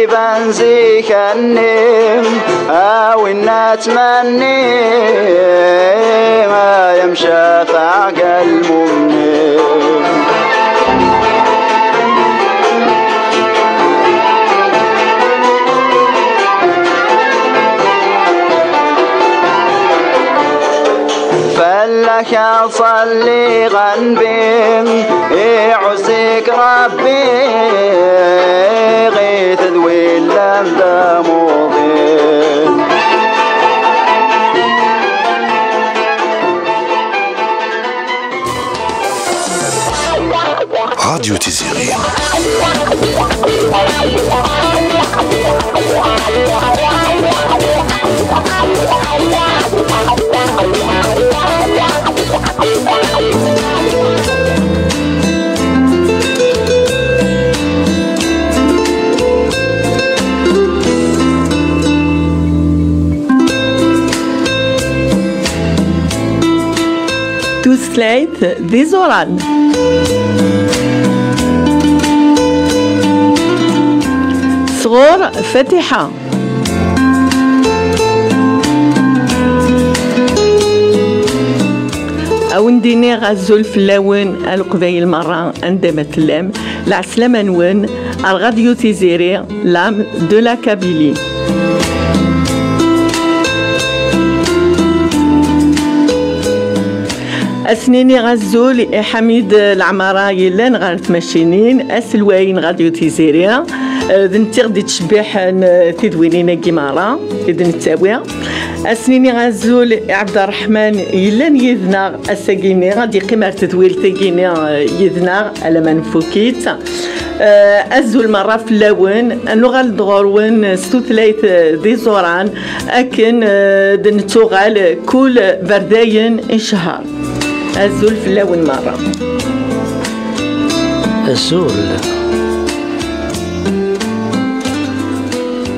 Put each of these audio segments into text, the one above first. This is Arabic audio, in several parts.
بنزيك النم أو النات مني ما يمشى فعقل ممنم فلك أصلي غنبي يعزك ربي غيث ذوي اللمدة موضين راديو تيزيري Toesleit des Oran. صغور فتحة أونديني غزول فلاون القبايل مرة عندما تلام العسلامة نون الراديو تيزيري لام دو لا كابيلي أسنيني غزول حميد العمارة يلان غير تمشينين أسلوين راديو تيزيريا ذنتي غدي تشبيح تدوينينا كيمارا إذن التاوية أسنيني غزول عبد الرحمن يلان يذنا الساقيني غادي قمار تدويل تاقيني يذنا على ما نفوكيت أزول مرة في اللون أنو غالدغورون ستوثلايت دي زوران أكن دنتوغال كل برداين إنشهار أزول في اللون مرة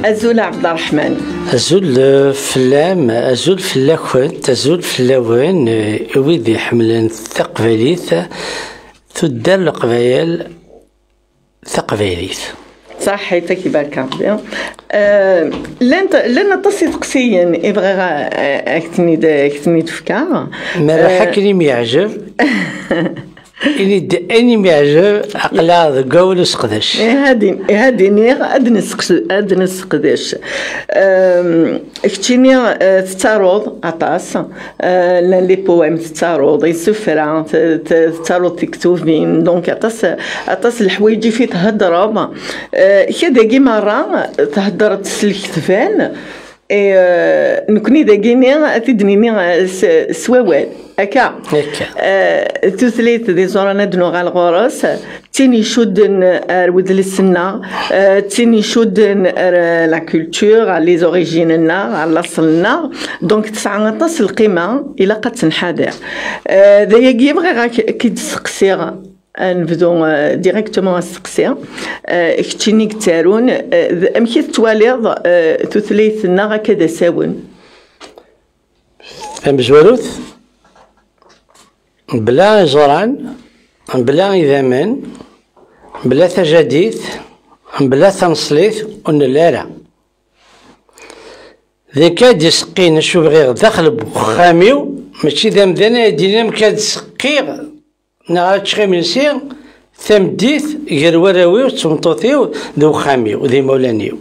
أزول عبد الرحمن أزول فلام أزول فلاكوانت أزول فلاوان ويدي حملان ثقفاليث تدار القبايل ثقفاليث صح تاكي بركة لن تصي تقسيا إبغى أكتني تفكار ما راح كلمة يعجب إني معجب عقلا ذقول سقداش هادي نيغ أدنس قداش اكتيني تتعرض عطاس لان لي بوام تتعرض يسفرا تتعرض تكتوفين دونك عطاس الحوايج في تهضر كدا كي مرة تهضر تسلك ثفان نكوني داكيني تدنيني سواوال هكا توثليت دي زورانا دنو غال غورس تيني شودن ود السنة تيني شودن لا كولتور لي زوريجيننا على الاصلنا دونك تسعة القيمة الى قد تنحدر دايا كيبغي كي تسقسي نبدو ديريكتومون السقسيه كتشيني كتارون امكي تواليض توثليثنا هكذا ساون مزولوث بلا زران بلا إذامان بلا تجديد بلا تنصليث ونلارا ذيك يسقينا شو بغير داخل بخاميو ماشي ذا مدانا دينا مكاد سقيغ نعرف شغي من سير ثمديث غير وراوي وتمطوطيو ذو خاميو ذي مولانيو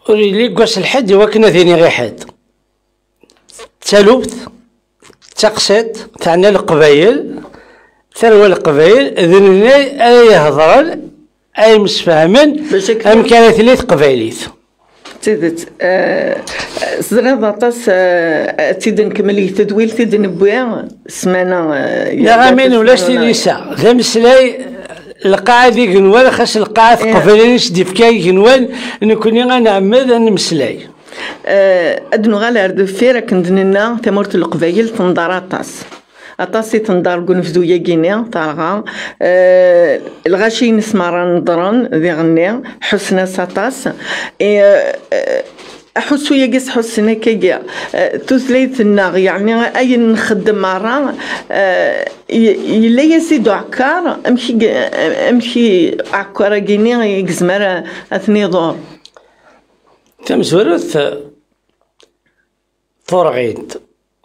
وريلي قاس الحد وكنا ذيني غير حد تلوث تقسيت تاعنا القبايل ثروة القبايل ذننا أي يهضرن أي مسفهمن أم كانت ثلاث قبايليث تيدت زرا طاس تيدن كملي تدويل تيدن بويا سمانه يا غامين ولاش تيليسا ذا مسلاي القاعة ذي جنوان خاص القاعة ثقافية دي فكاي جنوان نكوني غنعمد نمسلاي أدنو غالا أردو فيرا كندننا تمورت القبايل تنضار أطاسي تنضار قنفدو ياكيني طارغا الغاشي نسمارا نضران ذي غني حسنا ساطاس أحسو ياكيس حسنا كيكيا تثليت الناغ يعني أي نخدم مرة يلا يا سيدو عكار امشي عكارا كيني يكزمر اثني دور تمزورث طرغيد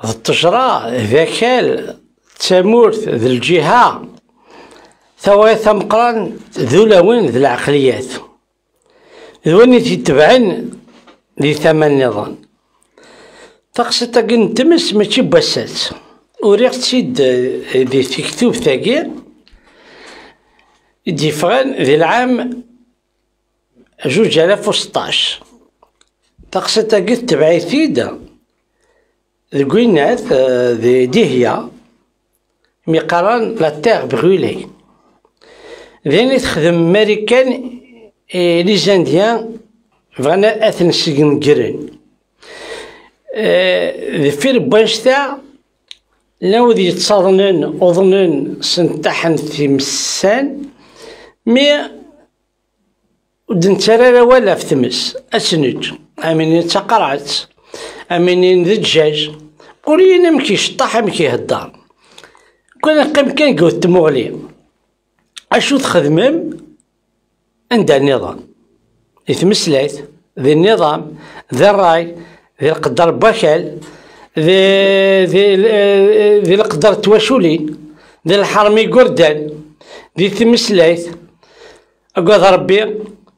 التجرى ذاكال تامورت ذي الجهة ثواثا مقران ذولاوين ذي العقليات ذواني تتبعن ذي ثمان نظام تقصد تقن تمس ماشي بسات وريق تشد ذي تكتوب ثاقير ديفغان ذي العام 2016 تقصد تقن تبعي ثيدا ذي قوينات ذي ديهيا ميقارن لا تيغ بغولي ذيني تخدم ماريكان لي زانديان فغانا اثن سجن جرين ذي فير بوانشتا لو ذي تصادنن أظنن سنتحن في مسان مي ودنترارا ولا في تمس أسنج أمينين تقرعت أمينين ذي الدجاج قولي مكي شطاح مكي هدار كنا قيم كان قوت مغلي أشو تخدمم عند النظام يتمسلات ذي النظام ذي الراي ذي القدر بكال ذي القدر تواشولين ذي الحرمي قردان ذي تمسلات أقعد ربي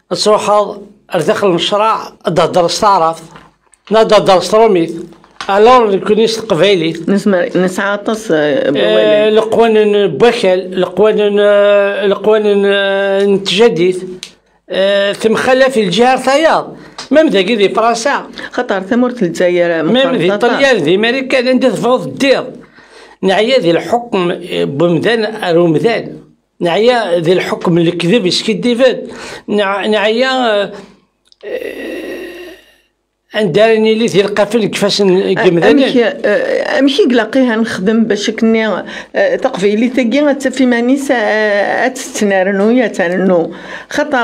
تصوحض أردخل المشراع أدهدر استعرف نادهدر استروميث ألور كونيس قبايلي نسعى تص القوانين بكال القوانين نتجديد ثم خلا في الجهة ثياض مام ذاكي ذي فرنسا خطر ثمرت الجزائر مام ذي طليان ذي أمريكا عندها تفوض الدير نعيا ذي الحكم بمدان رمضان نعيا ذي الحكم الكذب يسكي نعيا عندني اللي ذي القفل كيفاش نقمدان امشي قلاقيها نخدم باش كني تقفيلي تاكي تفي مانيس تستنارنو يا تنو خاطر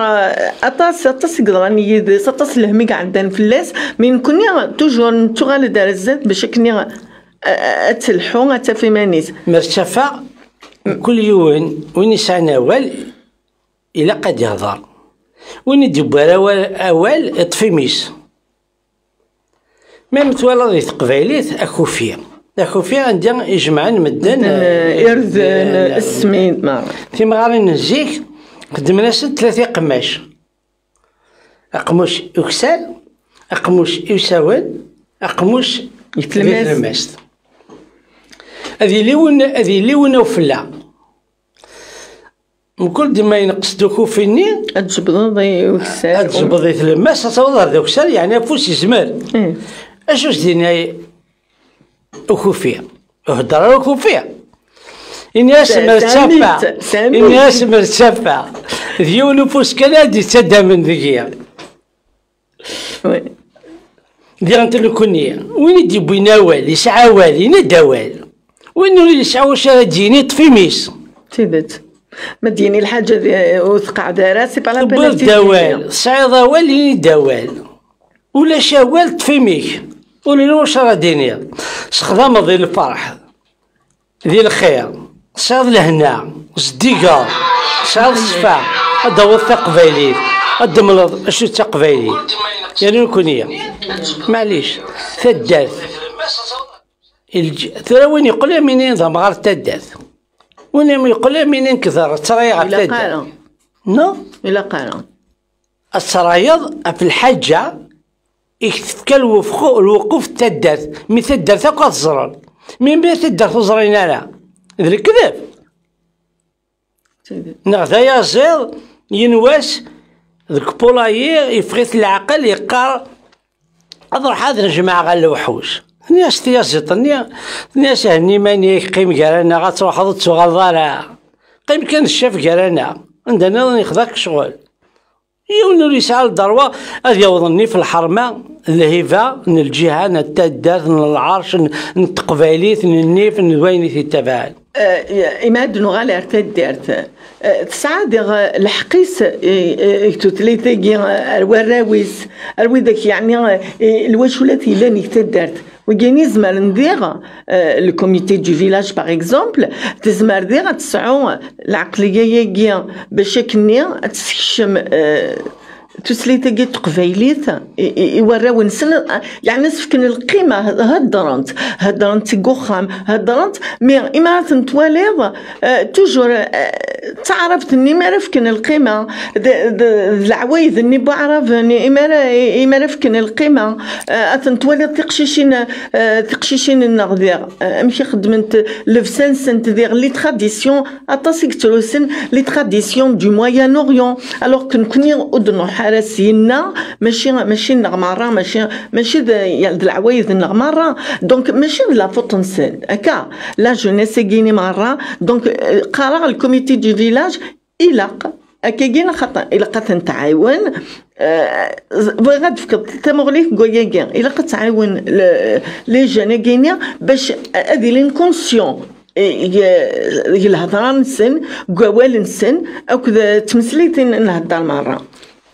اطاس قدراني يدس اطاس لهمي عندنا فلاس من كني توجور نتغال دارزات باش كني تلحو تفي مانيس مرتفع كل يوم وين يسعنا اول الى قد يهضر وين يدبر اول يطفي ميس ميم توالد ذي تقبايليت أكوفيا عندي يجمعن مدن إرز السمين ما في مغارين نزيك قدمنا 3 قماش أقموش يكسال أقموش يساون أقموش يتلماس هذي لون وفلا من كل دما ينقص دوكو فيني أتجبض ذي وكسال أتجبض ذي تلماس أتصور ذي وكسال يعني فوس يزمر أشو دينا أكوفيا أهدر أكوفيا إني أسمر تشفع ذيو نفوس كنادي تسدى من ذكيا ذي غنتلو كونية وين يدي بوينا والي يسعى والي ندا والي وين يسعى واش ديني طفي ميس تيبت ما ديني الحاجة وثقع دارا سي با لا بال دوال صعيد والي دوال ولا شوال طفي ميك ولا واش راه ديني استخدام ذي الفرح ذي الخير صعيد الهنا صديقة صعيد الصفاء هذا هو التقبايلي هذا ملض اشو التقبايلي يعني نكونية معليش ثدات ترى وين يقول منين ضم غير تدات وين يقول منين كثر ترى غير تدات نو إلا قال السرايض في الحجة يكتفك الوقوف تدات مي تدات تاكل تزرر من بين تدات تزرين انا ذا الكذب نغدا يا زير ينواس ذاك بولايير يفغيث العقل يقار اضرح هذا الجماعة غير الوحوش الناس تيازط الناس هني ماني قيم قرانا غتروح تغلظانا قيم كان الشاف قرانا عندنا يخذاك شغل يونو يسعى الضروة هذا يوضني في الحرمة الهيفا من الجهة نتدات من العرش التقباليت من النيف من وين تتبعد إماد نغالي أرتد دارت تسعاد الحقيس تثليثي الوراويس الويدك يعني الوشولات إلا نكتد دارت وكاين يزمر ندير الكوميتي دو فيلاج باغ اكزومبل تزمر دير تسعو العقليه ياكيا باش كني تسكشم تسليتي تقبايليت يوراو نسن يعني سفكن القيمه هدرنت تقوخام هدرنت مي إما تنتواليض توجور تعرفت اني ما رفكن القيمه العوايد اني بعرف إما رفكن القيمه تنتواليض تقشيشين النغدير امشي خدمت لفسان سنت دير لي تراديسيون اطاسيك تروسن لي تراديسيون دو موين اوريون الوغ كنكوني ودنو حراسينا ماشي نغمارا ماشي العوايد النغمارا دونك ماشي لا فوتنسن هكا لا جونيس كيني مره دونك قرار الكوميتي دو فيلاج إلاق أكيجينا خطأ إلاق تنتعاون بغاد فكر تمغليك كوياكين إلاق تعاون لي جون كينيا باش هادي لين كونسيون الهضره نسن كوال نسن أو كذا تمثليتين نهضر مرة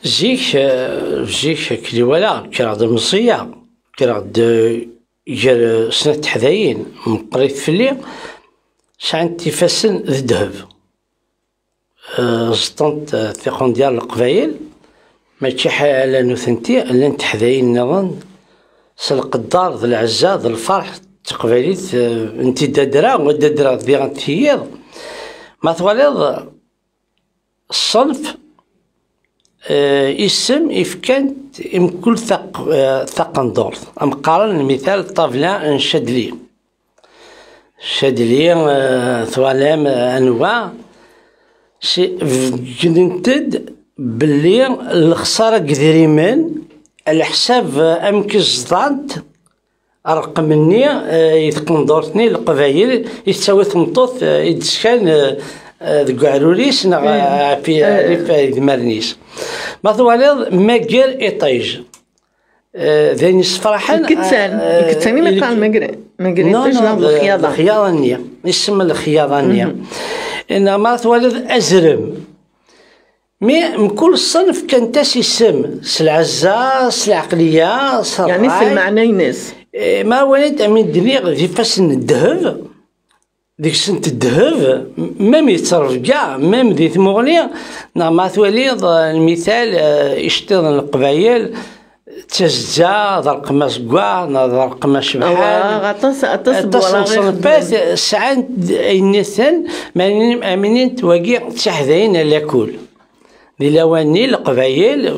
جيك كلي ولا كراد المصية كراد جر سنة حذاين مقريت فلي شعن تفاسن الذهب زطنت ثقون ديال القبايل ماشي حالة نوثنتي الا نتحذاين نظن سلق الدار ذا العزاء ذا الفرح تقبايليت انتي دادرا ودادرا ذي غنتيض ما ثواليض الصنف اسم إفكانت كل ثق ندور أمقارن مثال طابلة شادلي ثوالام أنواع جنتد باللي الخسارة كذريمان على حساب أمكز ضانت رقم مني يتقندورتني القبايل يتساوي ثمطوط يتسكن ذو عروريس في مرنيس ما ثواليض ماكير إطيج ذاني صفراحا كتساني ما قال ماكير إطيج الخياضانية اسم الخياضانية إنما ثواليض أزرم مي كل صنف كان تاسي السم سلعزة سلعقلية يعني في المعنى ناس ما ولد من دنيا في فسن الذهب ديك سنة الذهب مام يتصرف كاع مام ذي ثمغنية ما ثواليض المثال يشتغل القبايل تزجا ذا القماش كاع ذا القماش بحال تصل ساعات النسان مانين تواقي تحذين لاكل ذي لواني القبايل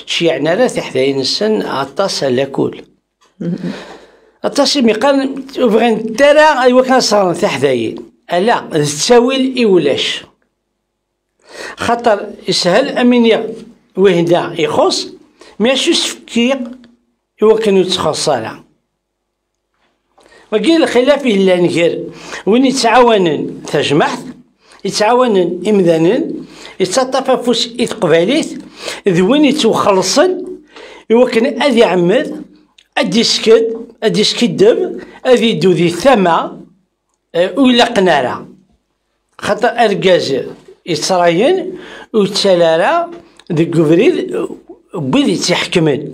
شيعنا راه تحذين السن عطاس لاكل التصميم قال بغين ترى ايوا كان صار تحذاين لا تساوي الاولاش خاطر يسهل امينيا وهدا يخص ماشي تفكير ايوا كانوا يتخصصا وكاين الخلاف الا نكر وين يتعاونن تجمعت يتعاونن امذانن يتطاففوس يتقباليت ذوين يتوخلصن ايوا كان ادي عمد ادي سكد ادي سكدب ادي يدو ذي ثما ولا قنارة خاطر اركاز يتراين ويتسالارا ذي كوفريد بوذ يتحكمن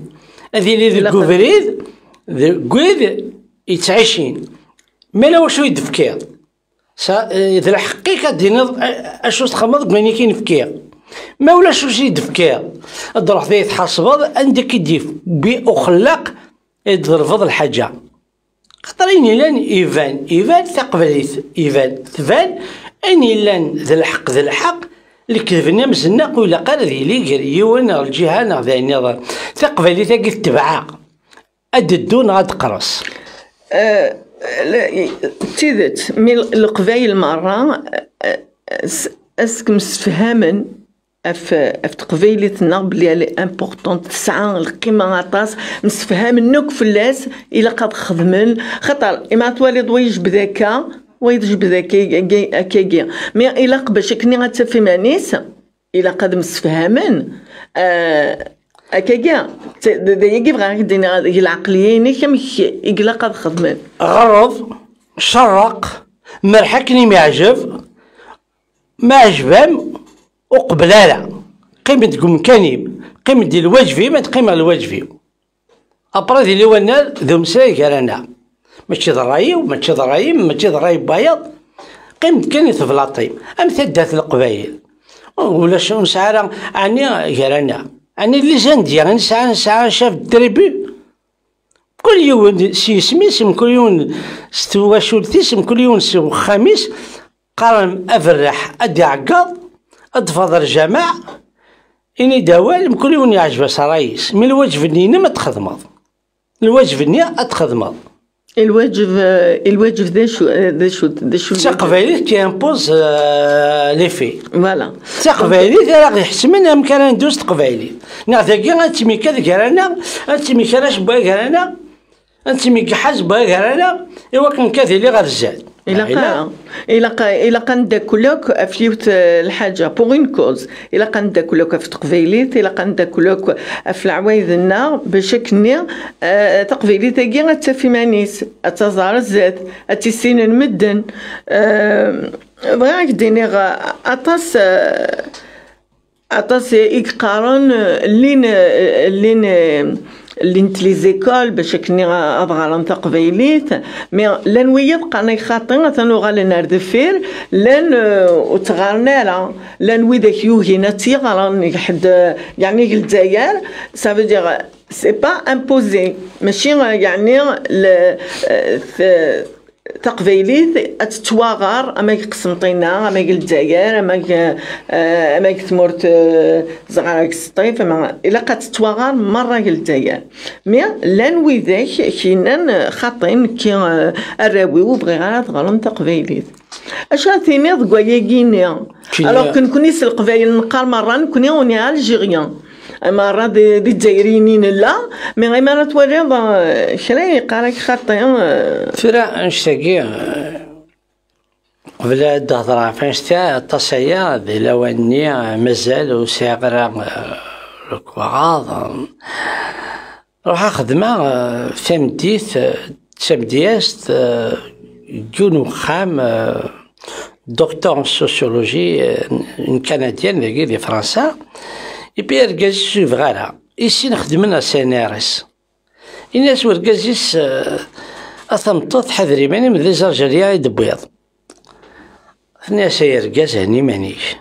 ادي لي ذي كوفريد ذي كويذ يتعيشين مالا وشو يدفكير ذي الحقيقة دينا اشو تخمض ماني كاين فكير ما ولاش واش يدفكير الدروح ذي يتحاسبض عندك يديف بأخلاق يترفض الحاجة خاطرين لان إيفان تقبليت إيفان تفان أني لان ذا الحق اللي كذبنا مزناق ولا قال ذي لي قال يوان الجهة نغذا النظر تقبليت قلت تبعا أددون غاد قرص تيذت من القبايل مرة اسك مستفهما في تقبيلتنا بلي لي امبورطون تسعى القيمه عطاس نستفهم النوك فلاس الا قد خدمن خاطر اما توالد ويجب ذاك ويجب ذاك كي مي الا باش كني غتفهم ناس الا قد مستفهمن اكاكا يجي بغا العقليه كم يقلا قد خدمن غرض شرق مرحكني ما يعجب ما عجبهم وقبلالا قيمة تقوم كانيم قيمة ديال الواجبي ما تقيم الواجبي أبرا ديال الوانال ذو مساي كارانا ماشي ضراي وماشي ضراي ماشي ضراي بياض قيمة كاني تفلاطي أمثال القبايل ولا شو نسعى عني كارانا عني اللي جندي نسعى شاف الدريبي كل يوم سي سميسم كل يوم ستوا شولتيسم كل يوم سي خميس قرن أفرح أدي عقاض أدفض الجماع إني دوالم كل يوم يعجب سرايس من الواجب إني ما تخدمض الواجب إني أتخدمض الواجب ذا شو تقبالي تيمبوز لي في فوالا تقبالي راه يحسن منها مكان ندوز تقبالي نعطيك انت ميكا كرانا انت ميكاش باغي كرانا انت ميكحاز باغي كرانا ايوا كان كاثي اللي غير الزاد إلا كان داكلوك افيوت الحاجه بوغ اون كوز إلا كان داكلوك في تقبيليت إلا كان داكلوك في العوايدنا باش كني تقبيليت تاكي غتفي مانيس اتزار الزاد اتسين المدن بغاك ديني اطاس يقارن لين لي زيكول باش كني ابغى تقبيليت مي لان ويبقى انا خاطين تنوغا نرد فير لان وتغارنا لا لان ويداك يوهينا تيغران حد يعني الجزائر سافو دير سي با امبوزي ماشي يعني تقبيليت اتتواغر اما يقسمطينا اما الجزائر اما تمورت زغارك الصيف الا كتتواغر مره الجزائر مي لان ويداك كاينان خاطين كي الراوي وبغي غير تغلم تقبيليت اش ثاني ضكوايا كينيا الوغ كنكوني القبايل نقار مره نكوني اوني الجيريان مرة دي الجزائريين لا مي غير مرة تولي شراي قالك خاطين فرا نشتاقي قبل تهضر فنشتا التصايا ذي لواني مازال وساغرا الكواغاض روح خدمة فمديت تسمدياست جونو خام دكتور سوسيولوجي كنديان ذي فرنسا يبي رجاز شوفغالا يسي نخدمنا سينارس الناس ورجازيس اثمطط حذري ماني من الجزائريه يدبيض الناس يرجاز هني مانيش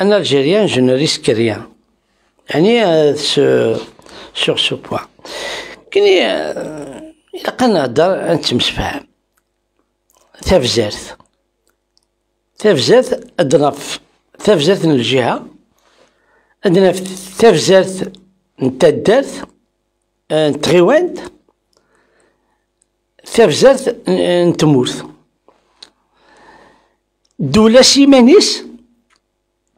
انا الجزائريان جو نو ريسك ريان يعني سور سو بوان كني الا كان نهضر انت مسفهم تفزرت ادنف تفزرت من الجهه عندنا تفزرت نتدرت نتغيوانت تفزرت نتمورت دولة سيمانيس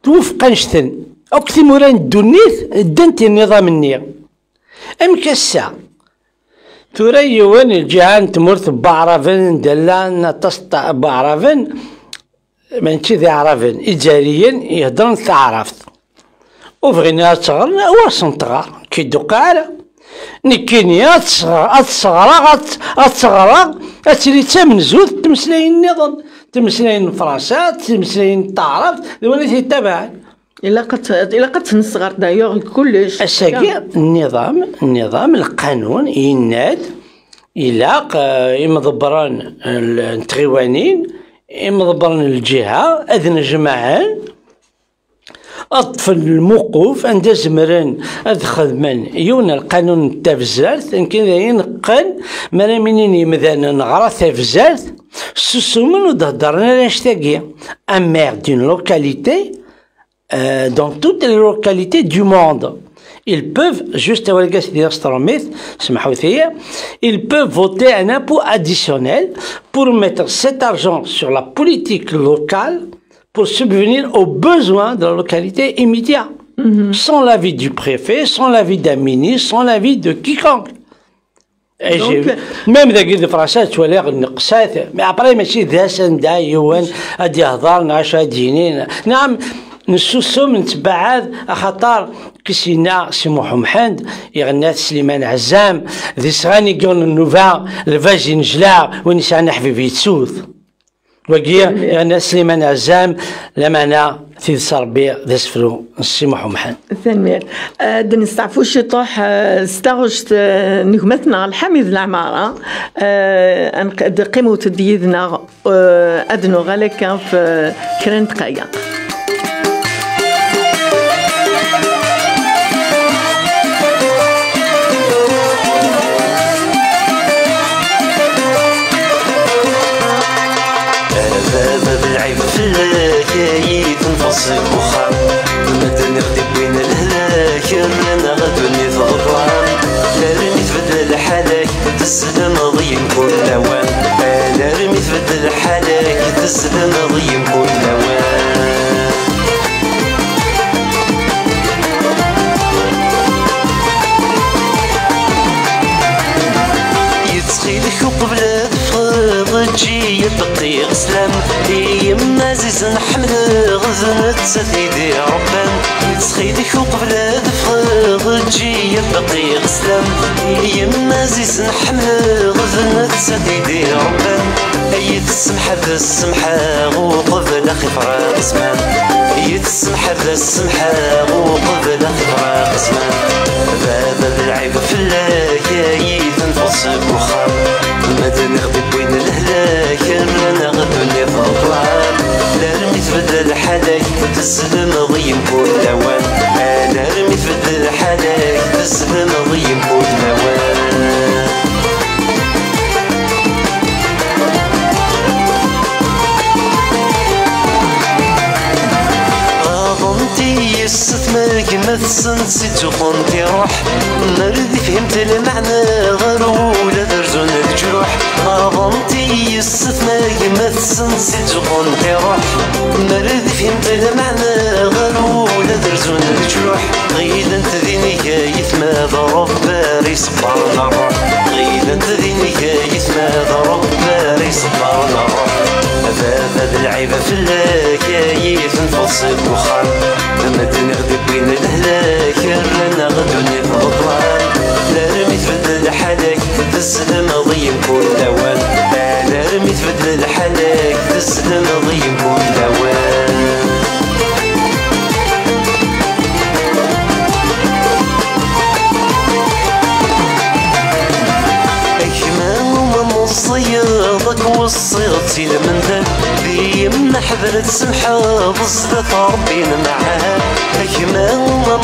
توفق نشتن أكثر موران الدنيث دنت النظام النية أم كسا تريوان الجهان تمورت بعرفن دلان تسطع بعرفن من كذا عرفن إجاريا يهضرن تعرفت وبغينا تصغر واسن تغار كي دوكالا نكيني تصغر اتري تامن زود تمسلاين النظام تمسلاين فرنسا تمسلاين تعرف وليتي تبع الا قد تنصغر دايوغ كلش الساقي النظام القانون يناد يلاق يمضبران التغيوانين يمضبران الجهه اذن جماعان الطفل الموقوف عند زمران ادخل من يون القانون التفزارت يمكن ينقل مانا منين يمذان نغرا تفزارت سوسومن ودهدرنا نشتاقي un maire d'une localité dans toutes les localités du monde ils peuvent juste ils peuvent voter un impôt additionnel pour mettre cet argent sur la politique locale pour subvenir aux besoins de la localité immédiat, sans l'avis du préfet, sans l'avis d'un ministre, sans l'avis de quiconque. Et même dans les Français, tu vois l'air نقصات, mais après ماشي ذاسن دايوان ادي هضرنا عاش دينين. نعم نسوسم نتبعاد خاطر كسينا سي محمد يغنات سليمان عزام ذي صغاني يقول النوفا الفاجي نجلاع ونسان حبيبي تسوث وقيا يعني سليمان عزام لمانا تيدس ربي ذا سفرو السي محمد ثانية نستعفو شي طوح استغشت نجمتنا الحميد العمارة قيمو تديدنا أدنو غالك في كرنت قايا تنفصل وخام مدى نغدي بين الهلاك انا غدوني ضربان لا رمي تبدل حالك تسلم ضيم كل نوان لا رمي تبدل حالك تسلم ضيم كل نوان يتخيلك وقبل تفرض تجي يبقي غسلام يما زيز نحمل غزن تسديدي ربان يتخيلك وقبل تفرض تجي يبقي غسلام يما زيز نحمل غزن تسديدي ربان ايد السمحة ذا السمحة وقبل خفرة قسمان ايد السمحة ذا السمحة وقبل خفرة قسمان بابا العيب في اللاكايد نفصل وخام مدى نغدي بين الهلاك انا غدوني ضربان لا رمي تبدل حالك تسلم ضيم كل نوان لا رمي تبدل حالك تسلم ضيم كل نوان استثمارك ما تسنسيت وخنتي روح نردي فهمت المعنى غرولة درجون الجروح ظنتي استثمارك ما تسنسيت وخنتي روح نردي فهمت المعنى غرولة درجون الجروح غيد انت ذيني كايث ماذا رباري صبرنا الروح غيد انت ذيني كايث ماذا رباري صبرنا الروح هذا العيب في اللاكايث نفصل وخام مدى نغدي بين الهلاك انا غدوني ضربان لا رمي تبدل حالك تسلم ضيم كل نوان لا رمي تبدل حالك تسلم ضيم كل نوان صيادك والصيغتي المنذل بيمنا حذرت سمحة بصدق ربينا معاه كمان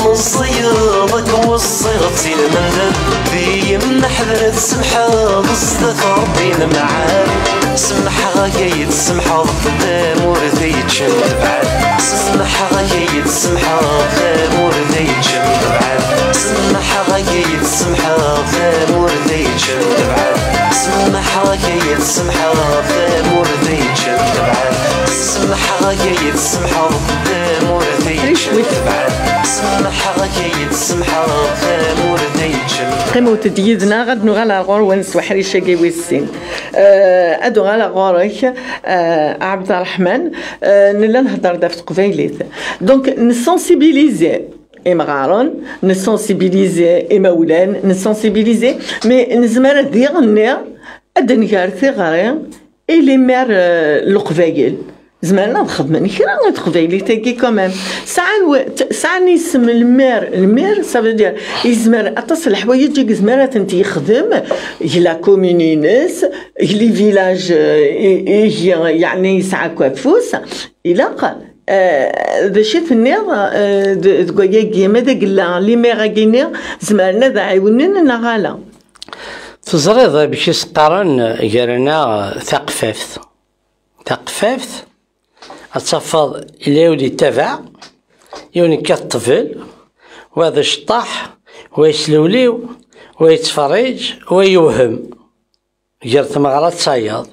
من صيادك والصيغتي المنذل بيمنا حذرت سمحة بصدق ربينا معاه سمحة غايد سمحة ضمور ذي تشمت بعد سمحة غايد سمحة ضمور ذي تشمت بعد سمحة غايد سمحة ضمور ذي تشمت بعد سمحة غايد سمحة ضمور ذي تشمت بعد سمحة غايد سمحة ضمور ذي تشمت بعد سمحة غايد سمحة ضمور ذي تشمت قيمو تديدنا غد نغالا غور ونس وحريشة جيوي السين أدو غالا غورك عبد الرحمن نلا نهضر دافت قبيليت دونك نسونسيبيليزي إمغارن نسونسيبيليزي إمولان نسونسيبيليزي مي نزمر ديغني أدنكار ثغاري إلي مار القبايل زمرنا نخدم كرا تقبايلي تاكي كمان ساعة يسم المير سافو يزمر اتصل الحوايج زمرة انت يخدم لا كوموني ناس لي فيلاج يعني يسعى كوافوس إلا ذا شي ثنيض دقايا ماذا قلا لي ميغا كينيا زمرنا ذا عيوننا نغالا تزريض باش يسقارن قالنا ثقفافت أتصفض إلى ولي تبع يوني كالطفل وهذا شطاح ويسلوليو ويتفرج ويوهم قال ثمغرة تصيد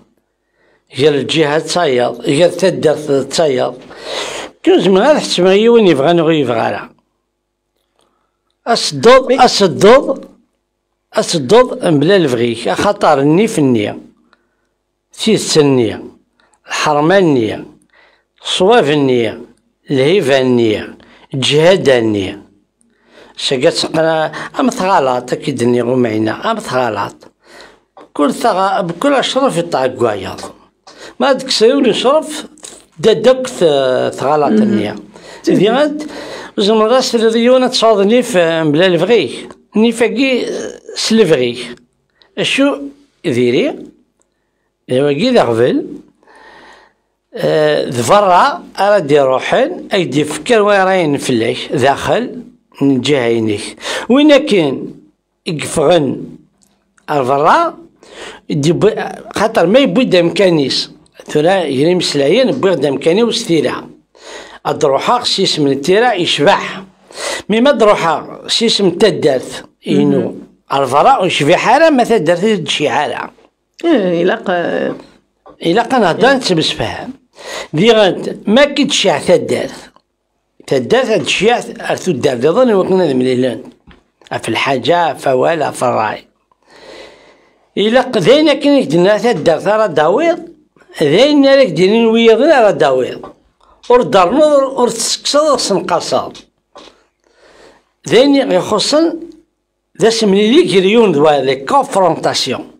قال الجهة تصيد قال تدر تصيد كنت من هذا حتما وين يبغى نغي يبغى أصدض بلا الفغيك خطر النيف النية تيس النية الحرمانية صواف النية الهيفة النية الجهاد النية شقات قنا أمثغالات أكيد إني غمينا أمثغالات بكل أشرف يطاق قوايض ما ديك السيول نشرف داك تغلط النية ديال زمرا سلريونا تصادني في بلا الفغي نفاقي سلفغي اشو ديري واقي ذا قبل ذفرع أراد يروحن أيدي فكر ويرين فلاش داخل من جهينيك وين كان يقفغن الفرع خاطر ما يبوي دا مكانيس ثلا يري مسلايين بوغ دا مكاني وستيرا الدروحة سيس من التيرا يشبح مما دروحة سيس من تدارت إنو الفرع ويشبح حالة ما تدارت تشي حالة إلا نهضر نتمسفهم دي غاد ما كيتشيع تدارت تشيع أرثو الدار دي ظن وكنا ذا مليلان في الحاجة فوالا في الراي إلا قذينا كنا كدنا تدارت راه داويض ذينا لك دينين ويضنا راه داويض ور دارنو ور تسكسر سنقصر ذيني يخصن ذا سملي كريون دوا لي كونفرونطاسيون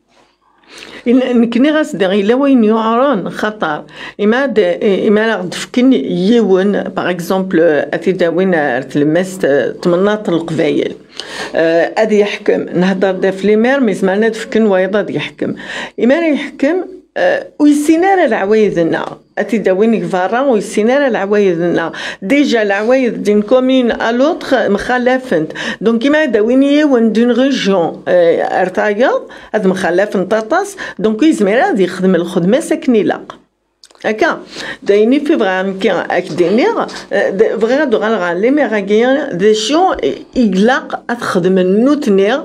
نكني غاسدي إلا وين يعران خطر إما غد فكن يون باغ إكزومبل أتيدا وين تلمست تمناط القبايل أدي يحكم نهضر دا في ليمير ميزمالنا تفكن ويضا يحكم إما يحكم ويسينار العوايدنا أتيدا وين يفارا ويسينار العوايدنا ديجا العوايد دين كومين ألوتخ مخالفنت دونك كيما دا وين يون دون ريجيون ارتايض هاد مخالفن طاطاس دونك يزمير غادي يخدم الخدمة ساكني لاق هكا دايني في فغا كي اكدينير فغا دو غالي مي غاكيان دي شو يقلق تخدم النوتنير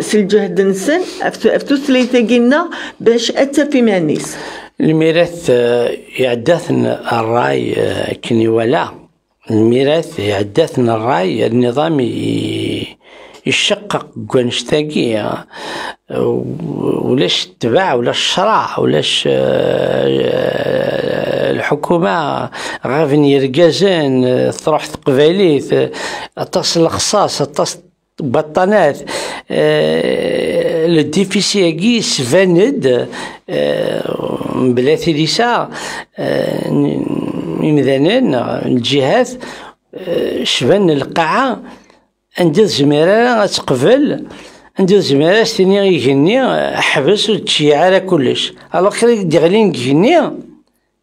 سلجهد نسن افتو سليتاكينا باش اتا في مانيس الميراث يعدثنا الراي كني ولا الميراث يعدثنا الراي النظام يشقق كونشتاقي ولاش تباع ولا الشرع ولاش الحكومة غافن يرقازن تروح تقباليت تصل الخصاص تصل بطانات الديفيسياكي سفاند بلا ثليسا ممذنين الجهات شبان القاعة عندي زميرة تقبل عندي زميرة ستيني يغني حبس وتشيع على كلش الوغ كي ديغلين يغني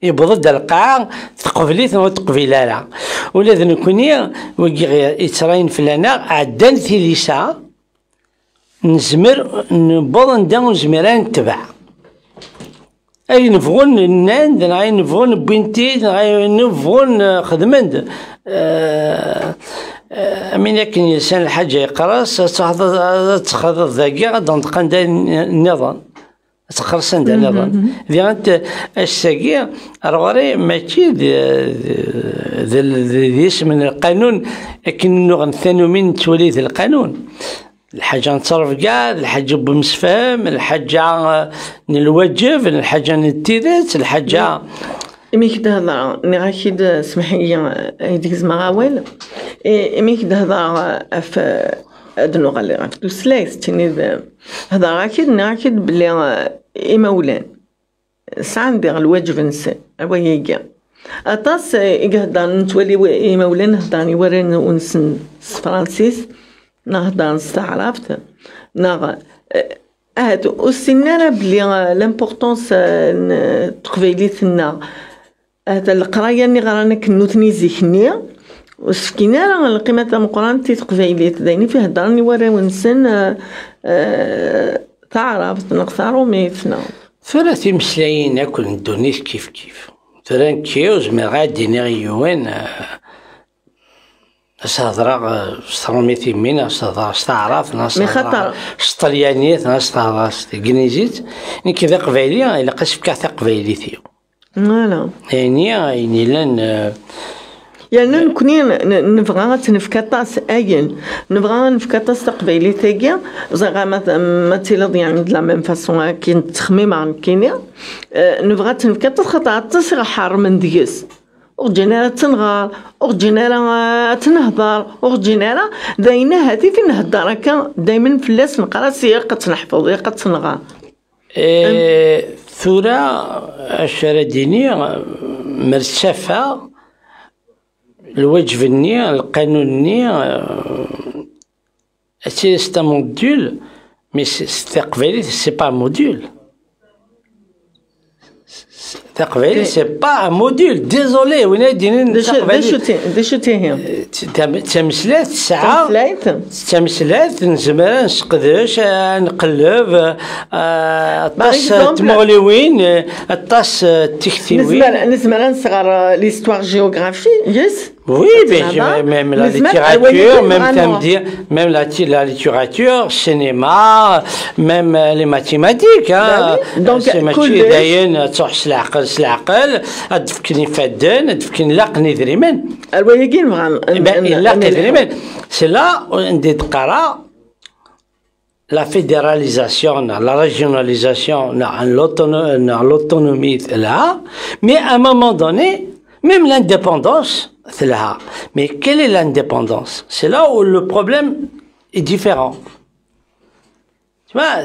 يبضد القاعة تقبليت ما تقبيلا لا ولا ذنكوني وكي يتراين فلانا عدان ثليسا نزمر نبض ندان زميرة نتبع أي نفغون ناند أي نفغون بنتي أي نفغون خدمند من يكن يلسان الحاجة يقرص تخضر ذاكي غدا نتقن دا النظام تقرصن دا النظام ذي غانت الساقية رواري ماشي ذي اسم القانون لكن غنثانو من توليد القانون الحاجة نتصرف كاع الحاجة بمسفهم الحاجة نلوجف الحاجة نتيرت الحاجة إمي كده هذا نغاكيد اسمحي هيديك زمغاول إمي كده هذا في أدنو غالي غاف دوسلايس تيني هذا غاكيد بلي إمولان ساعة ندير الواجب نسى أوايا أطاس إيكهدا نتولي إمولان هداني ورين ونسن فرانسيس نهضر استعرفت نغ هادو السنارة بلي لامبورطونس تقبيليتنا هذا القرايه اللي غرانا كنوتني زيكني وسكينا راه القيمه تاع القران تقبيليت دايني فيه هضرني ورا ونسن تعرفت نقصرو ميتنا ثلاث مسلايين ناكل ندونيس كيف ثلاث كيوز ما غادي نغيوين هضرا سترميتي مينا استعرف ناس طليانيات ناس انجليزيت كذا قبايليه الا قاس فكاع قبايليتي فوالا يعني لان يعني نكوني نبغى تنفكطاس اين نبغى نفكطاس قبايلي تاكيا زعما ما تيلض يعني لا ميم فاسون كي التخميم عن كينيا نبغى تنفكطاس خاطر تصير حار من ديس وجينا تنغار وجينا تنهضر وجينا داينا هاتي في نهضر هكا دايما فلاس نقرا سياق تنحفظ ياق تنغار ثورة الشرديني مرتفع الوجه النية القانون النية c'est un module mais c'est pas un module. تقبيلي سي با موديل ديزولي وين دايرين داش تيهم تمثلات ساعه تمثلات نزمر نسقدش نقلب الطاس تمغليوين الطاس التكتيوين نزمر نصغر ليستوار جيوغرافي يس Oui, même la littérature, même la littérature, cinéma, même les mathématiques. Hein. Donc, ماشي داين تحس العقل تفكرني فدان تفكرني لاقني دريمان الويقين لاقني دريمان سي لا ندي تقرا la fédéralisation, la régionalisation, l'autonomie là, mais à un moment donné, même l'indépendance, c'est là. Mais quelle est l'indépendance? C'est là où le problème est différent. Tu vois,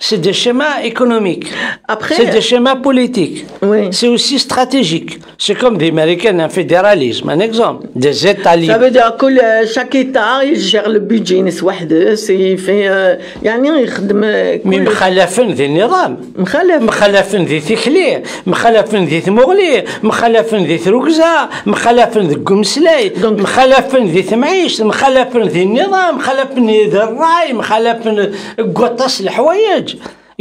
c'est des schémas économiques. Après, c'est des schémas politiques. Oui. C'est aussi stratégique. C'est comme des Américains, un fédéralisme, un exemple. Des États libres. Ça veut dire que chaque État il gère le budget وحده il fait يعني يخدم مخالفين ذي النظام مخالفين ذي تكليه مخالفين ذي ثمغلي مخالفين ذي ثروكزا مخالفين ذي قمسلاي مخالفين ذي ثمعيش مخالفين ذي النظام مخالفين ذي الراي مخالفين قطاس الحوايج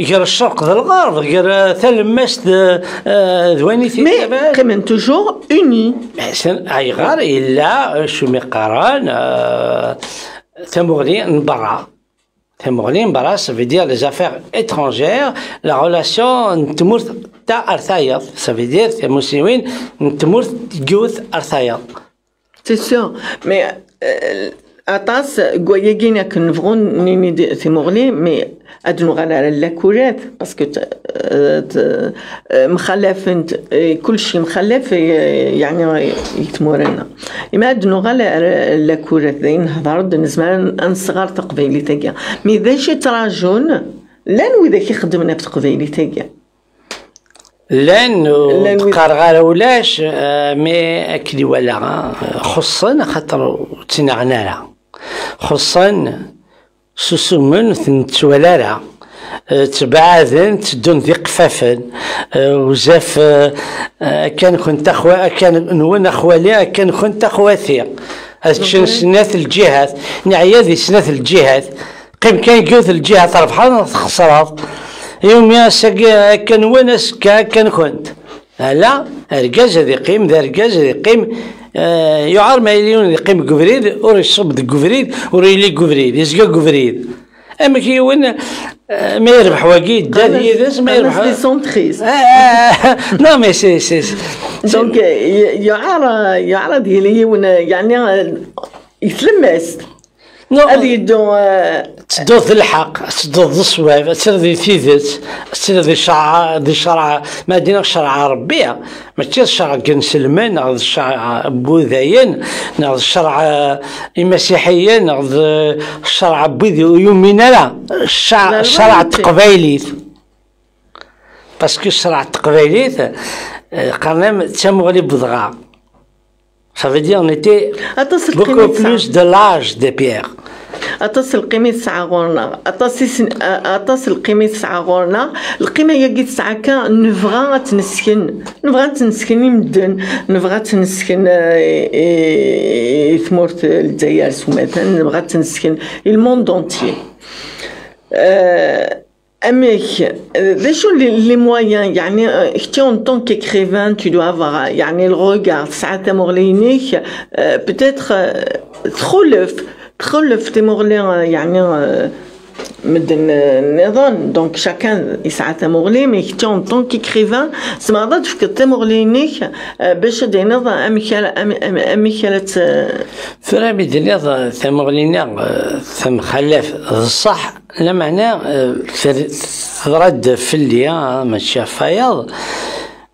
غير الشرق ذا الغرب غير ثلمس ذواني ثي مي كمان توجور اوني احسن اي غير الا شو مقارن ثمغلي نبرا ثمغلي نبرا ça veut dire les affaires étrangères la relation تمر تاع ارثايض ça veut dire ثموسيوين تمر جوث ارثايض c'est sûr mais أطاس قويجينا كنفغون نيني ثمغلي مي أدنو غالا لاكورات باسكو مخلفين كل شيء مخلف يعني يتمورنا إما أدنو غالا لاكورات ذين هضرد نزمان أنصغر تقبيلي تاقيا مي ذا شي تراجون لان وذا كيخدمنا في تقبيلي تاقيا لان تقرغر ولاش مي اكلي ولا خصنا خاطر تنعنالا خصنا سوسمن تنتولالا تبعاذن تدون ذي قفافن وزاف كان كنت اخوا كان نون اخوالي كان كنت اخواتي هادشي سنات الجهات نعيا ذي سنات الجهات قيم كان يقوث الجهات ربحان خسرات يوم يا ساقي كان ونس كان كنت لا رجاز هذي قيم ذا رجاز هذي قيم يعار ما يليون يقيم قفريد وري يصب ذي قفريد وري لي قفريد يسقى قفريد اما كي وين ما يربح واقيد دا هي ما يربح دي سونتريس نو مي سي دونك يعار ديالي يعني يتلمس هذه يدو تدوث الحق تدوث الصواب ترضي ثيثت ترضي شرع ما دينا شرع ربيع ما تشير شرع كنسلمان ناخذ الشرع بوذاين ناخذ الشرع المسيحيا ناخذ الشرع بوذي ويومنا لا الشرع التقبايليت باسكو الشرع التقبايليت قرنا تمغلي بضغا. Ça veut dire on était beaucoup plus de l'âge des pierres. أتصل القيمة ساعة غورنا أتصل القيمة ساعة غورنا القيمة يجي ساعة كان نبغى تنسكن يمدن نبغى تنسكن ثمورت الجزائر مثلا نبغى تنسكن الموند أنتي أميك شو les moyens يعني اختي en tant qu'écrivain tu dois avoir يعني le regard ساعة مغلينيك peut-être تخلف تمغلي يعني مدن النظام دونك شاكان يسعى تمغلي مي اختي en tant qu'écrivain سما ضد فك تمغلينيك باش دي نظام أميكالت فرامي دنيا تمغلينا ثم خلاف الصح لا معنى رد في اللي ماشي فايض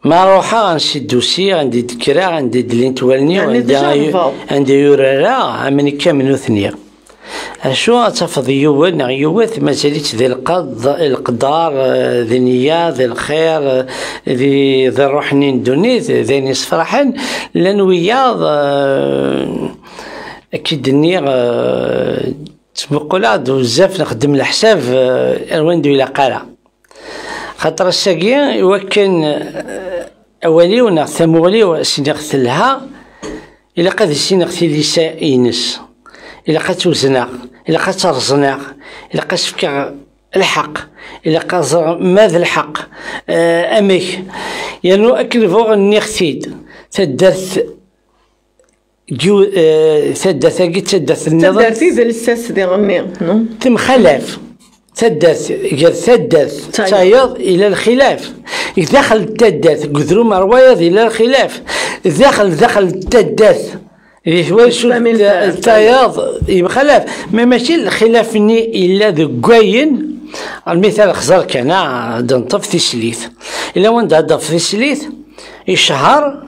ما روحا نسي الدوسي عندي ذكرى عندي دلين توالني عندي يورارا عمني كامل وثنيا شو تفض يوان يوث مازاليت ذي القدار ذي النية ذي الخير ذي الروحني ندوني ذي نصفرحن لان وياض اكيد النية تبقولا بزاف نخدم الحساب وين دويلا قالا خاطر الساقية يوكن اولي ونا ثمولي سينغث لها الا قد سينغث ليسا ينس الا قد توزناغ الا قد ترزناغ الا قد سفكا الحق الا قد ماذا الحق اميك يعني اكل فوق النيختيد تدرث جو تدرث تدرث النظام تدرثي ذا الساس دي غني ثم خلاف تدرث تدرث تايض الى الخلاف دخل تدرث قدروا مروايض الى الخلاف دخل تدرث شو التياض يبقى خلاف ما ماشي الخلاف الا ذو قاين المثال خزر كان دنطف في سليث الا وين دنطف في سليث يشهر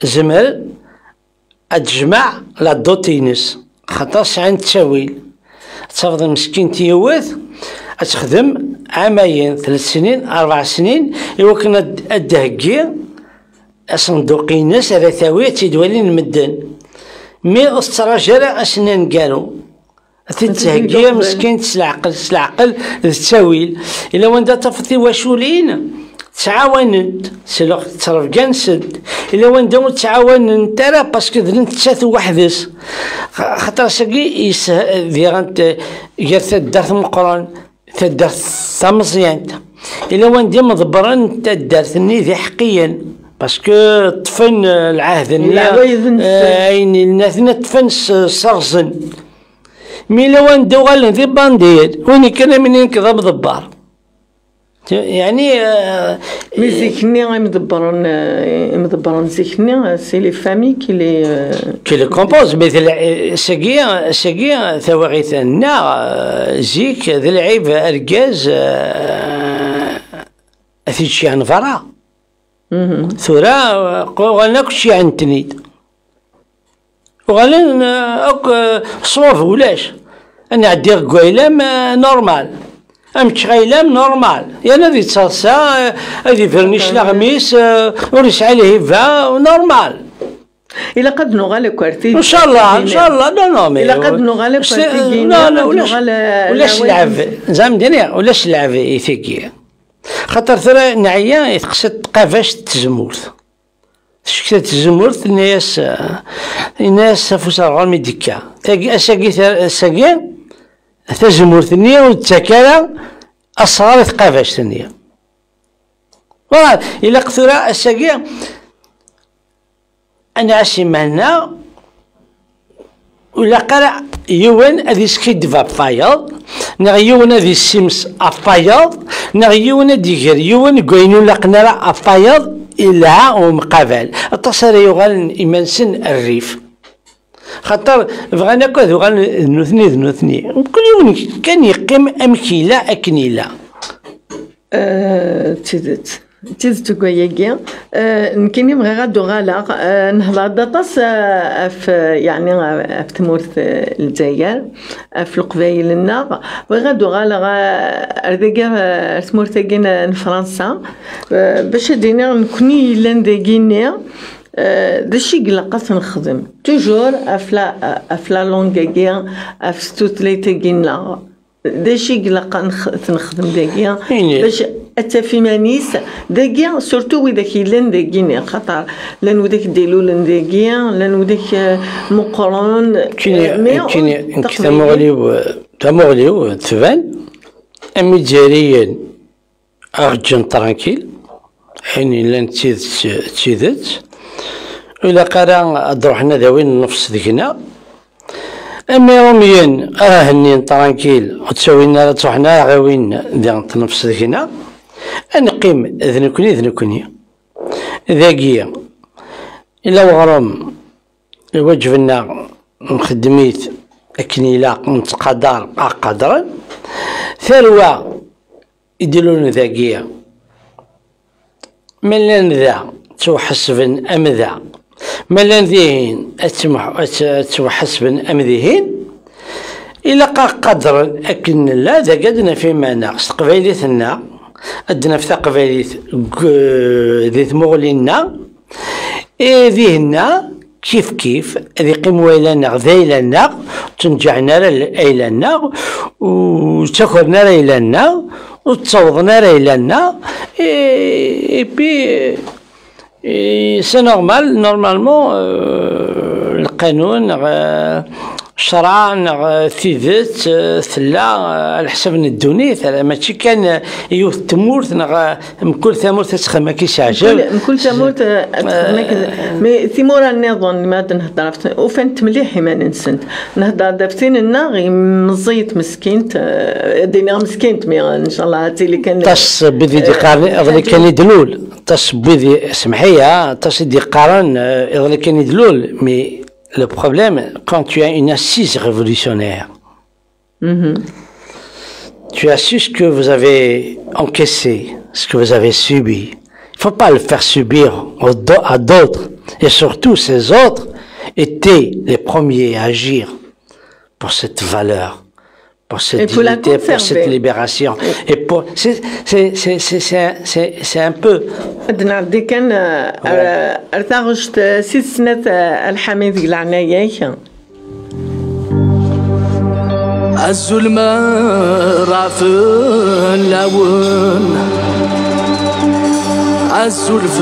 زمل اجمع لا دوتينس خاطر عند تشاويل تفضل مسكين تيوث تخدم عامين 3 سنين 4 سنين يوكن الدهقي صندوقينس هذا ثاوية تيدوالين المدن مي استراجل اسنان قالوا تتهجي مسكين تسلعقل التاويل الا وين تفضي واشولين تعاونت سلوخ ترفقان سد الا وين داو تعاون ترى باسكو ذنت تسات وحدس خاطر ساقي ديرانت جات الدرس مقران تدرس مزيان الا وين دي مضبرن تدرسني ذي حقيا باسكو طفن العهد اين الناس طفن صرزن مي لو وين داو غالن ذي باندير وين كان منين كذا مضبر يعني مي زيكني مدبرن زيكني سي لي فامي كي لي كومبوز مثل ساقيا ثواغيثنا زيك ذي العيب اركاز اثيتشي نفرا ثورا غالنا كلشي عن تنيد وغالنا صوف ولاش انا عدي قويلام نورمال أمتشغيلام نورمال يعني هذي تصاصا هذي فرنيش لغميس وريش عليه فا نورمال إلا قد نغالي كوارتي إن شاء الله إن شاء الله لا مي إلا قد نغالي كوارتي لا ولاش لعب زعما دنيا ولاش لعب يثيكي خاطر ثرى نعيا يتقصد قفاش تزمورث شكت تزمورث الناس فوسار ميديكا أساقي تزمور ثنية والتكالة أصغر ثقافاش ثنية والله إلا قثرة الساقية أنا عشي معنا ولا قرع يوان هذي سكيد فابايض نغيونا ذي السيمس أفايض نغيونا ديجر يوان قوينو لقنا أفايض إلا ومقابل التصاري يغال إيمانسن الريف خاطر بغانا كذا غان نوثني كل يوم كان يقيم امكيلا اكنيلا تيدت كوياكيا نكيني بغي غادو غالا نهضر داطاس يعني في تمورث الجزائر في القبايل لنا بغي غادو غالا ارداكا تمورثاكين فرنسا باش دينا نكوني لانداكيني داشي قلقات نخدم توجور افلا لونغاكيا افستوتليتاكينا داشي قلقا نخدم داكيا باش اتفي مانيس داكيا سورتو ويداك يلان داكيني خاطر لان وداك ديلو داكيا لان وداك مقرون كاين تمغليو تفان امي جاريا ارجن ترانكيل حين لان تيدت إلا قرا دروحنا ذاوين نفس ذيكنا أما يوميا هنين ترانكيل وتسوينا تروحنا غاوين ذا نفس ذيكنا نقيم ذنكني ذاكيا إلا وغرام يوجبنا مخدميت أكنيلا نتقدر قدرا ثروة يديرون ذاكيا من ذا توحسبن أم ذا ملان ذيهين توحسبن أم ذيهين إلا قدر أكن لا ذا قدنا في معنا قبايلتنا أدنا في تقبايلت ذي ثمغلينا ذيهنا كيف ذي قيموا إلينا ذيلنا تنجعنا إلينا وتخرنا إلينا وتصوضنا إلينا بي سي نورمالمون القانون الشرع ثيذت ثلا على حسب الدونيت ماشي كان يوث تمورت كل ثمورت تسخم كيش عجب كل ثمورت مي ثمورة النظام ما نهضر وفنت مليح ما ننسنت نهضر دافتين الناغي مزيت مسكينت دينا مسكينت مي ان شاء الله هاتي اللي كان تص بذي دي قارن اللي كان يدلول تص بذي سمحيه تص دي قارن اللي كان يدلول مي le problème, quand tu as une assise révolutionnaire, tu as su ce que vous avez encaissé, ce que vous avez subi. Il ne faut pas le faire subir à d'autres. Et surtout, ces autres étaient les premiers à agir pour cette valeur, pour cette dignité, pour cette libération. Et pour c'est un peu... نعدي كان ارتغشت 6 سنة الحميد العناية الظلم رعف اللون الزلف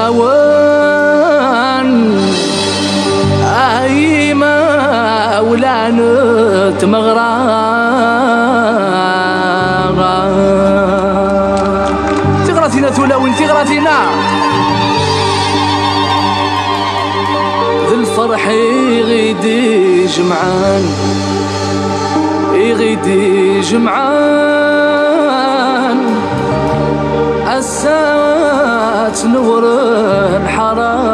اللون أيما ولعنت ثلاوين تغراتنا ذي الفرح يغيدي جمعان يغيدي جمعان الساعات نور الحرام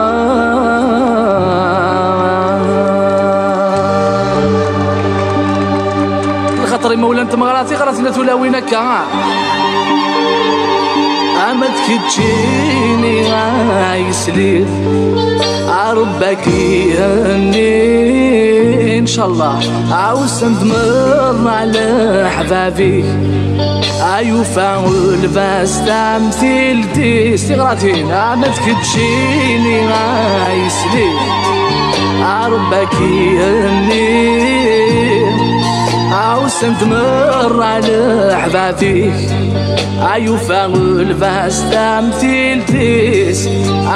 الخطر مولا انت مغراتي غراتنا ثلاوين كا عمد كتجيني عايسلير عربك يهني ان شاء الله عاوز ندمر على حبابي ايوفاول باس تمثيل دي استغراتين عمد كتجيني عايسلير عربك يهني عاوز ندمر على حبابي أيوفاول باس تمثيل تيس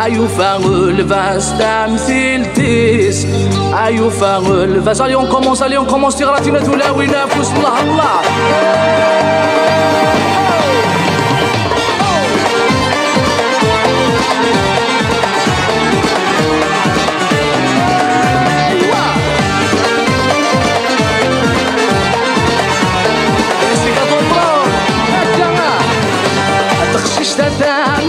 أيوفاول باس تمثيل تيس أيوفاول باس allez on commence تغراتنا تلاوي نفوس الله الله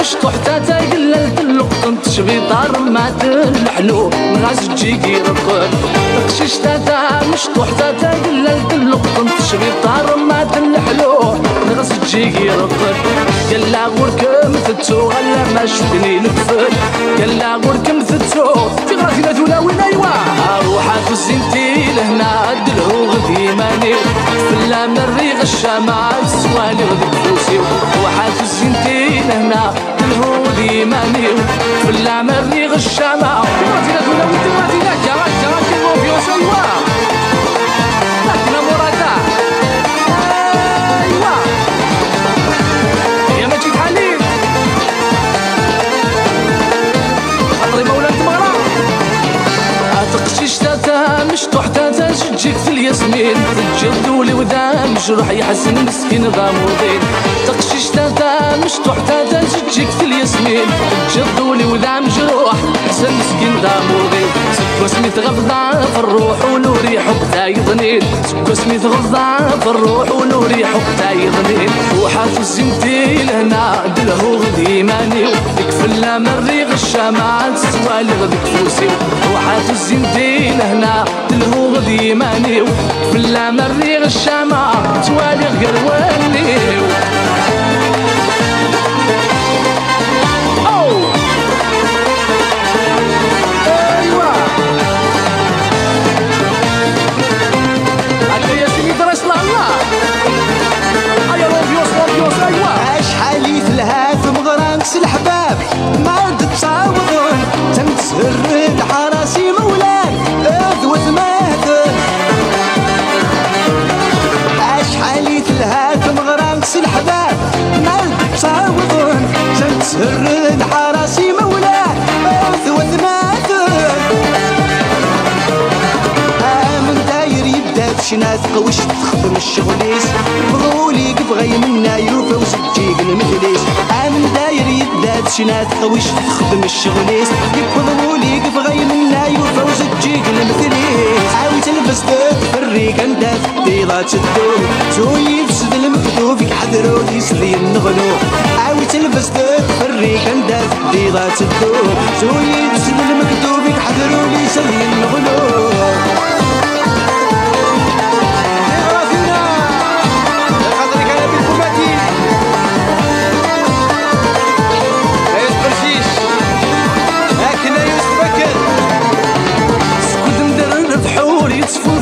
مش طحتها قللت اللقطن تشبي طار ما تلحلو نغاز تجيكي رقل تقششتها مش طحتها قللت اللقطن تشبي طار ما تلحلو نغاز تجيكي رقل قلا غوركم ثتو غلا ما شفني نقفل قلا غوركم ثتو في غراتنا تلاوين ايوا روحا في الزنتي لهنا دلهو غدي ماني فلا من الريغ الشمع السوالي غدي فلوسي روحا في الزنتي لهنا الهودي مانيو في العمر ريغ الشمع تغراتينا تلاوين تغراتينا كما كلمو فيوس ايوا لكنا مورادا ايوا يا مجيد حليم خطري مولا تمغرا تقشيشتها مش طحتها تجيك في الياسمين تجدولي وذا مجروح يحسن مسكين غامضين تقشيشتها مش طحتها تجيك في الياسمين تجدولي وذا مجروح يحسن مسكين غامضين سكو سميت غضا في الروح ولو ريحو بتايضنين سكو سميت غضا في الروح ولو ريحو بتايضنين وحاف الزمتي لهنا دلهو غدي مانيو يكفلنا من ريغ الشمعات سوالي غدي كفوسي وحاف الزمتي لهنا دلهو غدي مانيو يكفلنا من ريغ الشمع سوالي غروانيو أيوة شنا تقوش تخدم الشغليس فضولي كبغي منا يوفا وسجيق المثليس عامل داير يداد شنا تقوش تخدم الشغليس فضولي كبغي منا يوفا وسجيق المثليس عاوي تلبس داد فريق انت ديضا تشدوه زوي يفسد المكتوب يحذرو يسري النغلو عاوي تلبس داد فريق انت ديضا تشدوه زوي يفسد المكتوب يحذرو يسري النغلو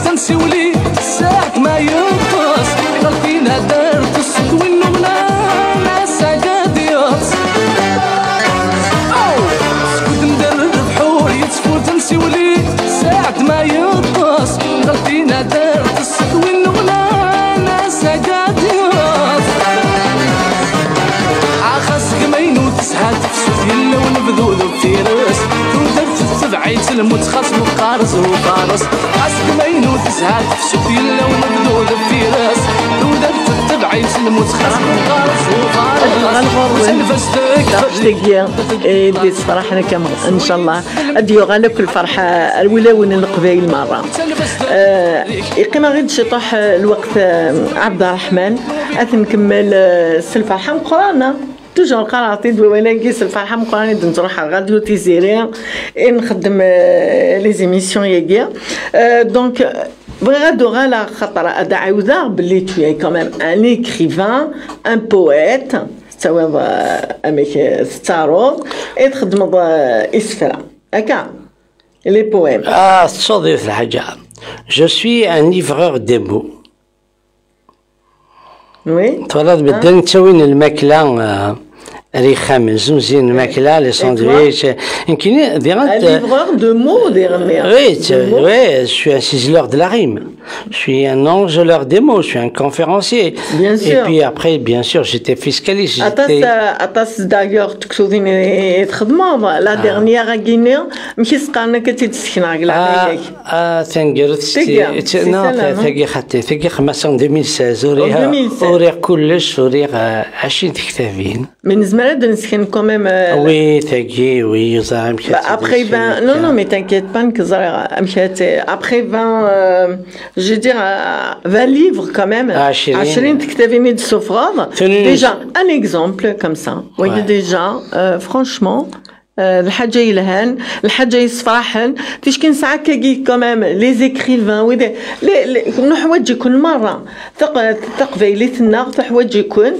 تنسيولي ساعة ما ينقص غلطينا دارت الصوت والنغنى ناسا قاد يقص سكوت ندرب بحوري تصفو تنسيولي ساعة ما ينقص غلطينا دارت الصوت والنغنى ناسا قاد يقص عخاصك ماينو تسعات تفسوس يلا ونبذو ذو فيرس تبعيت المتخصم وقارص وقارص عسك ماينو تسعات تفسوس يلا ونبذو ذو فيرس تبعيت المتخصم وقارص وقارص دقيقة دي صراحة كم إن شاء الله أديو غالب كل فرحة الولاون القبائل مرة يقيم غير شطح الوقت عبد الرحمن أثنكمل الفرحة مقرانا توجور قراتي وانا نقيس الفرحه مقراني نروح على راديو تيزيريا نخدم لي زيميسيون ياكيا دونك بغادو غالا خاطر ادا عاوده بلي توي كوميم ان ايكريفان ان بويت توا اميك ستارو تخدم اسفرا هكا لي بويم تصدي في الحاجه جو سوي ان ليفرور دي مو وي تولد بدنا نسوين الماكله ريخام زوزين الماكله لي ساندويتش يمكن ديرانت ليفرور دو مو ديرني oui, je suis un ciseleur de la rime. Je suis un enjôleur des mots, je suis un conférencier. Bien sûr. Et puis après, bien sûr, j'étais fiscaliste. أتاس d'ailleurs تكتبين تخدمة la dernière à Guinée مش سقانا كتي تسكن عقلا تنقرت ثقي خطي ثقي خمسة 2016 وريق كلش وريق 20 كتابين من زمان نسكن كوميم وي ثقي وي زعما après 20 non mais t'inquiète pas que مشات après 20 je veux dire 20 livres quand même 20 كتابين de souffrance déjà un exemple comme ça oui déjà franchement الحاجه يلهان الحاجه يصفرحن فاش كاين ساعات كي كوميم لي زيكريفان وي حوايج يكون مره تقبيليتنا حوايج يكون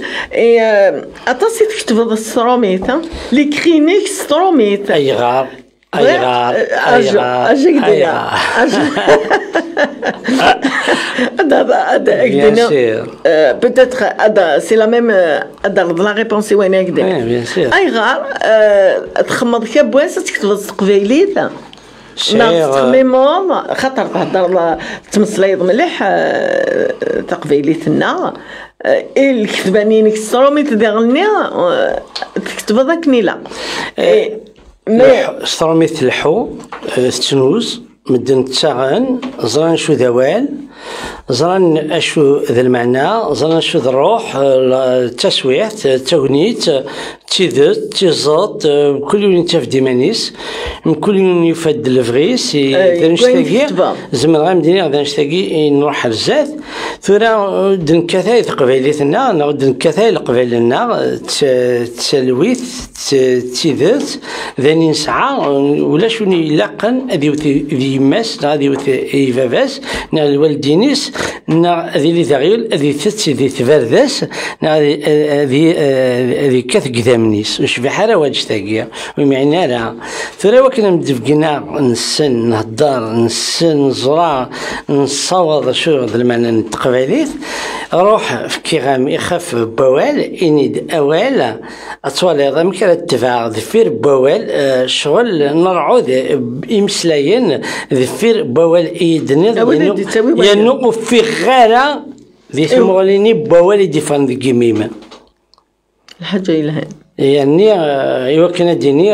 اتصي تكتب الستروميت لي كرينيك ستروميت ايغار peut-être c'est la même la réponse وين هكذا اي غار تخمض كبواس تكتب تقبيليت ميمور خاطر تهضر تمصليض مليح تقبيليتنا الكتبانين كستروميت ديالنا تكتب ذاك نيلا ستروميت الحو ستنوز مدن تساغن زران شو ذوال زران اشو ذا المعنى زران شو ذا الروح التسويح التغنيت تيذت تيزط كل يوم يتفدي مانيس كل يوم يفد الفغيس نشتاقي زمن غا مديني غدا نشتاقي نروح الزاد ثورا دن كثاي قبيلتنا نغد كثاي قبيلنا تسلويت تيذت ذاني نسعى ولا شوني يلاقن ذي يماس غادي ذي فافاس نا الوالدينيس نا ذي لي ذغيل ذي ثت ذي تفرداس نا ذي كث قدامنيس وش بحال واج تاقيا ومعنا راه ثرا وكنا مدفقنا نسن نهضر نسن نزرع نصوض شو هذا المعنى التقبيليت روح في كيغام يخاف بوال اني اوال اطول هذا مكان التفاع ذفير بوال شغل نرعود امسلاين ذفير بوال ايدني ينو في غاره ذي سمغليني بوال ديفان ذي قميمه الحاجه يلهان يعني يوكنا ديني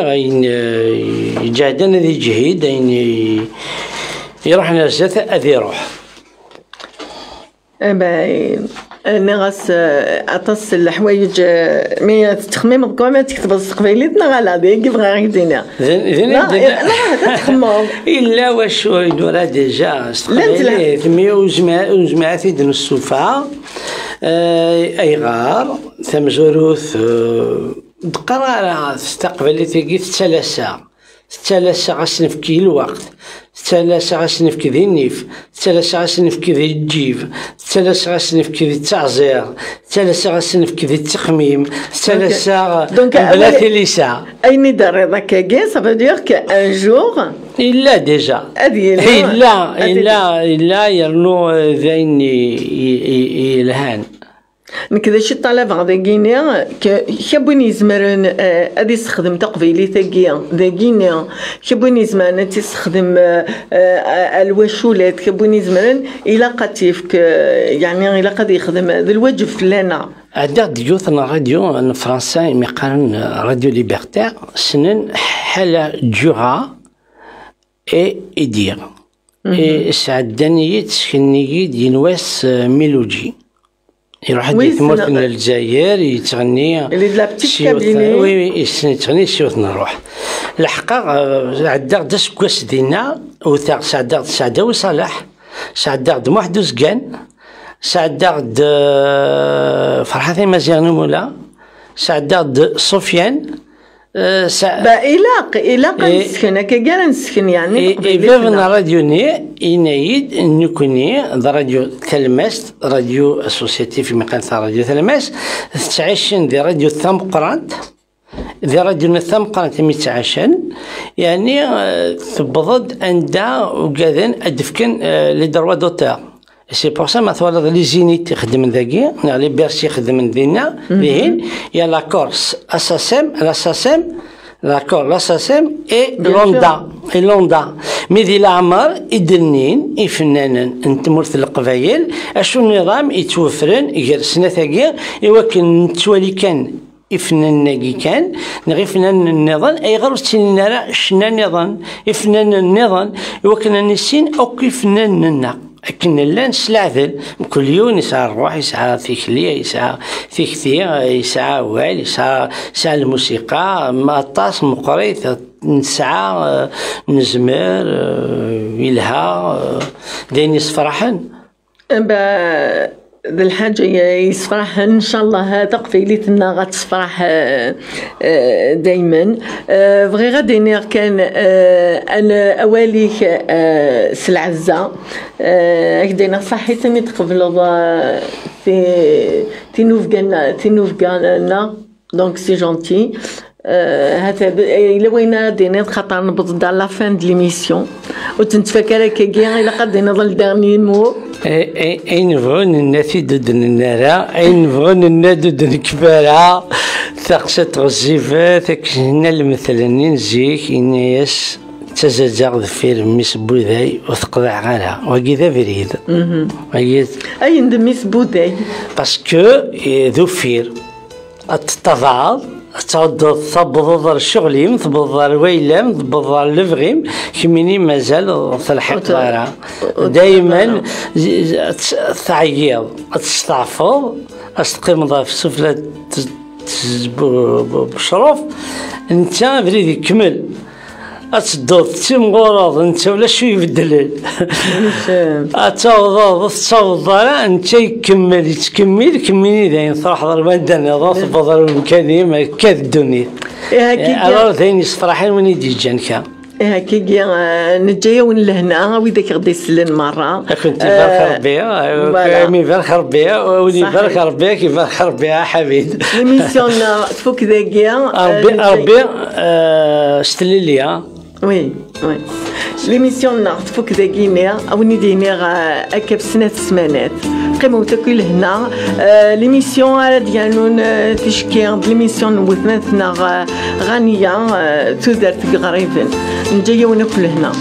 يجاهدنا ذي جهيد يعني يروح نرزات اذي يروح انا غاس اتصل الحوايج مي تخمم كاع ما تكتب التقبيليتنا غالا ديك بغا غيدينا لا تخمم الا واش يدورا ديجا استقباليت مي وجماعات يدن السوفا ايغار ثم جروث دقرا استقباليت كي ثلاثة غاسنف كي الوقت ثلاثة غاسنف كي ذي النيف ثلاثة غاسنف كي ذي الجيف ثلاثة غاسنف كي ذي التعزير ثلاثة غاسنف كي ذي التخميم ثلاثة بلاتي ليسا أين دار هذاك كاع سافو دير كأن جور إلا ديجا إلا يرنو ذين يلهان نكذا شي طلب غادي كينيا كابوني يزمرن غادي يستخدم تقبيلي تاكيا داكينيا كابوني يزمرن تيستخدم الوشولات كابوني يزمرن الى قاتيفك يعني الى قد يخدم هذا الواجب لنا هذا ديوثنا راديو فرنسا ميقارن راديو ليبرتير سنن حاله جوغا اي دير اي سعدانية تسكنية دينواس ميلوجي يروح يتمرن للجزائر يتغني وي يتغني سيوت نروح الحقا عدا غدا سكواس دينا وثاق سعدا وصالح سعدا غد محدوس كان سعدا غد فرحتي مزيان مولا سعدا غد سفيان إلاق نسكن كاع نسكن يعني إذا راديوني إنايد نكوني راديو تلماس راديو أسوسياتيف في مكان راديو تلماس تعيشن ذي راديو ثم قرانت ذي راديو ثم قرانت متعاشن يعني تبضد أندا وكذا أدفكن لدروا دوتور سي بور سا مثلا لي زينيت يخدم ذاكي لي بيرسي يخدم ذينا ذهين يا لا كورس اساسم لاكور لاساسم اي لوندا مي ذي العمر يدنين يفنانن انت مرث القبايل اشو النظام يتوفرن غير سنه ثاكي يوكن توالي كان يفنان ناقي كان نغي فنان النظام اي غير سنين شنا نظام يفنان النظام يوكن نسين او كيفنان النق لكن لا نسلعذل كل يوم يسعى الروح يسعى ثيكلية يسعى ثيكثية يسعى وعي يسعى الموسيقى ما طاس مقريت نسعى نزمر يلها دين يصفرحن ذا الحاجة يصفرح إن شاء الله تقفيلتنا غتصفرح دايما بغي غادي نير كان أنا أواليك سلعزة هكذا صحيتني تقبل في تنوفقانا دونك سي جونتي هذا إلا وين دينا خاطر نبض على لافان د ليميسيون وتنتفكر كاع إلا قد نضل دارني مو أي نبغون الناتي ضد النارا أي نبغون النادو ضد الكبارة ثقشت غزيفة كنا المثلين زيك إنياس تزجاغ ذفير ميس بوذاي وثقضع غالها وكذا بريد أي ندميس بوذاي باسكو ذفير التضاعض تبضض الشغليم تبضض الويلام تبضض الفغيم كميني مازال في الحقارة دايما تعيض تستعفض تقيم في سفلة بشرف انت بريد يكمل أتصدق تمغرض أنت ولا شو يبدل أتوضض أنت يكمل كملي ذين صراحة ضربان ضاف بضر المكان كذا الدنيا أرى ذين يصفرحين وين يجي جنكا هكي نجايا وين لهنا ويداك غادي يسلن مرة كنت بارك ربي مي بارك ربي ولي بارك ربي كي بارك ربي حبيب ليميسيون تفوك ذاكيا ربي استليليا وي ليميسيون تفوك ذاكينيا أوني دينيغ أكا بسنة سمانات قيمو تاكل هنا ليميسيون ديالون تشكي ليميسيون وثناتنا غنية تودرت قريبا نجايا وناكل هنا